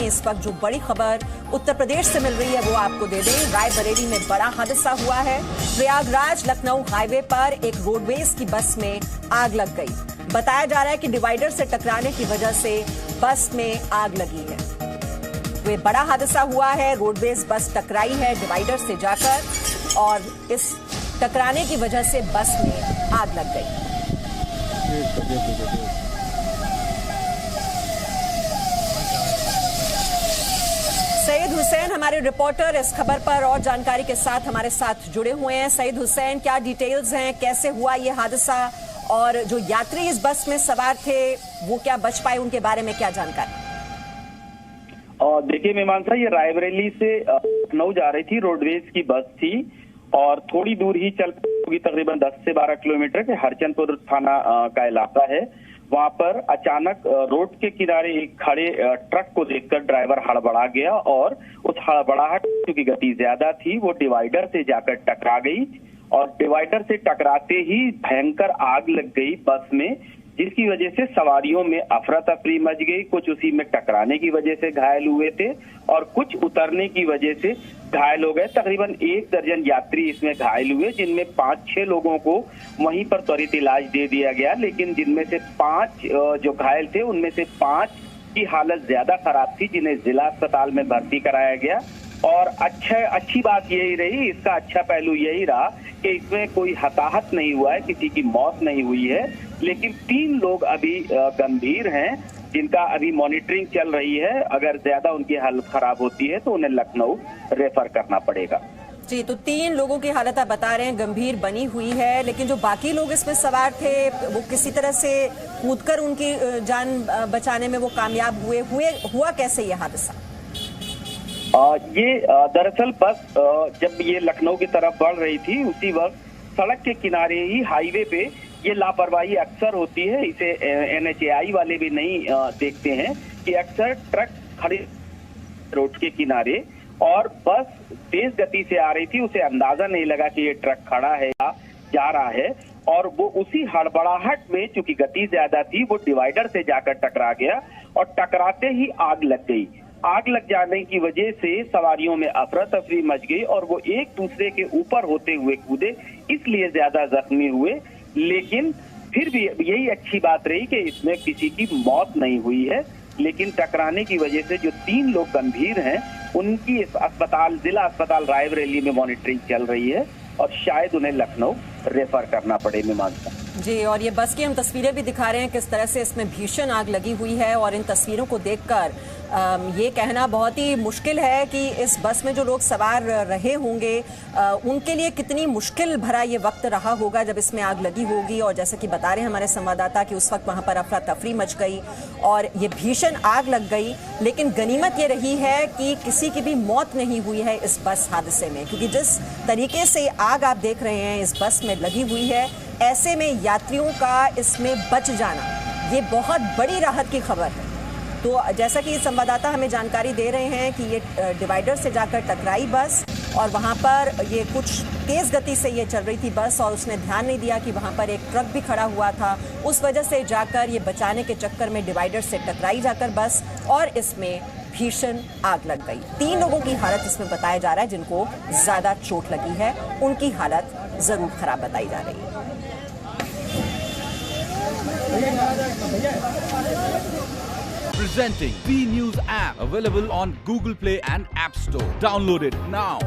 इस वक्त जो बड़ी खबर उत्तर प्रदेश से मिल रही है वो आपको दे दें। रायबरेली में बड़ा हादसा हुआ है। प्रयागराज लखनऊ हाईवे पर एक रोडवेज की बस में आग लग गई। बताया जा रहा है कि डिवाइडर से टकराने की वजह से बस में आग लगी है। तो ये बड़ा हादसा हुआ है। रोडवेज बस टकराई है डिवाइडर से जाकर और इस टकराने की वजह से बस में आग लग गई। सईद हुसैन हमारे रिपोर्टर इस खबर पर और जानकारी के साथ हमारे साथ जुड़े हुए हैं। सईद हुसैन, क्या डिटेल्स हैं, कैसे हुआ ये हादसा और जो यात्री इस बस में सवार थे वो क्या बच पाए, उनके बारे में क्या जानकारी? देखिए मीमांसा, ये रायबरेली से लखनऊ जा रही थी, रोडवेज की बस थी और थोड़ी दूर ही चल होगी, तकरीबन 10 से 12 किलोमीटर के हरचंदपुर थाना का इलाका है। वहां पर अचानक रोड के किनारे एक खड़े ट्रक को देखकर ड्राइवर हड़बड़ा गया और उस हड़बड़ाहट की गति ज्यादा थी, वो डिवाइडर से जाकर टकरा गई और डिवाइडर से टकराते ही भयंकर आग लग गई बस में, जिसकी वजह से सवारियों में अफरा तफरी मच गई। कुछ उसी में टकराने की वजह से घायल हुए थे और कुछ उतरने की वजह से घायल हो गए। तकरीबन 1 दर्जन यात्री इसमें घायल हुए, जिनमें 5-6 लोगों को वहीं पर त्वरित इलाज दे दिया गया, लेकिन जिनमें से 5 जो घायल थे उनमें से 5 की हालत ज्यादा खराब थी, जिन्हें जिला अस्पताल में भर्ती कराया गया। और अच्छी बात यही रही, इसका अच्छा पहलू यही रहा कि इसमें कोई हताहत नहीं हुआ है, किसी की मौत नहीं हुई है, लेकिन 3 लोग अभी गंभीर हैं, जिनका अभी मॉनिटरिंग चल रही है। अगर ज्यादा उनकी हालत खराब होती है तो उन्हें लखनऊ रेफर करना पड़ेगा। जी, तो 3 लोगों की हालत आप बता रहे हैं गंभीर बनी हुई है, लेकिन जो बाकी लोग इसमें सवार थे वो किसी तरह से कूदकर उनकी जान बचाने में वो कामयाब हुआ कैसे ये हादसा? ये दरअसल बस जब ये लखनऊ की तरफ बढ़ रही थी उसी वक्त सड़क के किनारे ही हाईवे पे ये लापरवाही अक्सर होती है। इसे NHAI वाले भी नहीं देखते हैं कि अक्सर ट्रक खड़े रोड के किनारे और बस तेज गति से आ रही थी, उसे अंदाजा नहीं लगा कि ये ट्रक खड़ा है या जा रहा है और वो उसी हड़बड़ाहट में, चूंकि गति ज्यादा थी, वो डिवाइडर से जाकर टकरा गया और टकराते ही आग लग गई। आग लग जाने की वजह से सवारियों में अफरा तफरी मच गई और वो एक दूसरे के ऊपर होते हुए कूदे, इसलिए ज्यादा जख्मी हुए। लेकिन फिर भी यही अच्छी बात रही कि इसमें किसी की मौत नहीं हुई है, लेकिन टकराने की वजह से जो 3 लोग गंभीर हैं उनकी जिला अस्पताल रायबरेली में मॉनिटरिंग चल रही है और शायद उन्हें लखनऊ रेफर करना पड़े। मीमांसा जी, और ये बस की हम तस्वीरें भी दिखा रहे हैं किस तरह से इसमें भीषण आग लगी हुई है और इन तस्वीरों को देखकर ये कहना बहुत ही मुश्किल है कि इस बस में जो लोग सवार रहे होंगे उनके लिए कितनी मुश्किल भरा ये वक्त रहा होगा जब इसमें आग लगी होगी। और जैसे कि बता रहे हैं हमारे संवाददाता कि उस वक्त वहां पर अफरा तफरी मच गई और ये भीषण आग लग गई, लेकिन गनीमत ये रही है कि किसी की भी मौत नहीं हुई है इस बस हादसे में, क्योंकि जिस तरीके से आग आप देख रहे हैं इस बस में लगी हुई है, ऐसे में यात्रियों का इसमें बच जाना ये बहुत बड़ी राहत की खबर है। तो जैसा कि संवाददाता हमें जानकारी दे रहे हैं कि ये डिवाइडर से जाकर टकराई बस और वहां पर ये कुछ तेज गति से ये चल रही थी बस और उसने ध्यान नहीं दिया कि वहां पर एक ट्रक भी खड़ा हुआ था, उस वजह से जाकर ये बचाने के चक्कर में डिवाइडर से टकराई जाकर बस और इसमें भीषण आग लग गई। 3 लोगों की हालत इसमें बताया जा रहा है जिनको ज्यादा चोट लगी है, उनकी हालत जरूर खराब बताई जा रही है। Presenting B News app, available on Google Play and App Store. Download it now.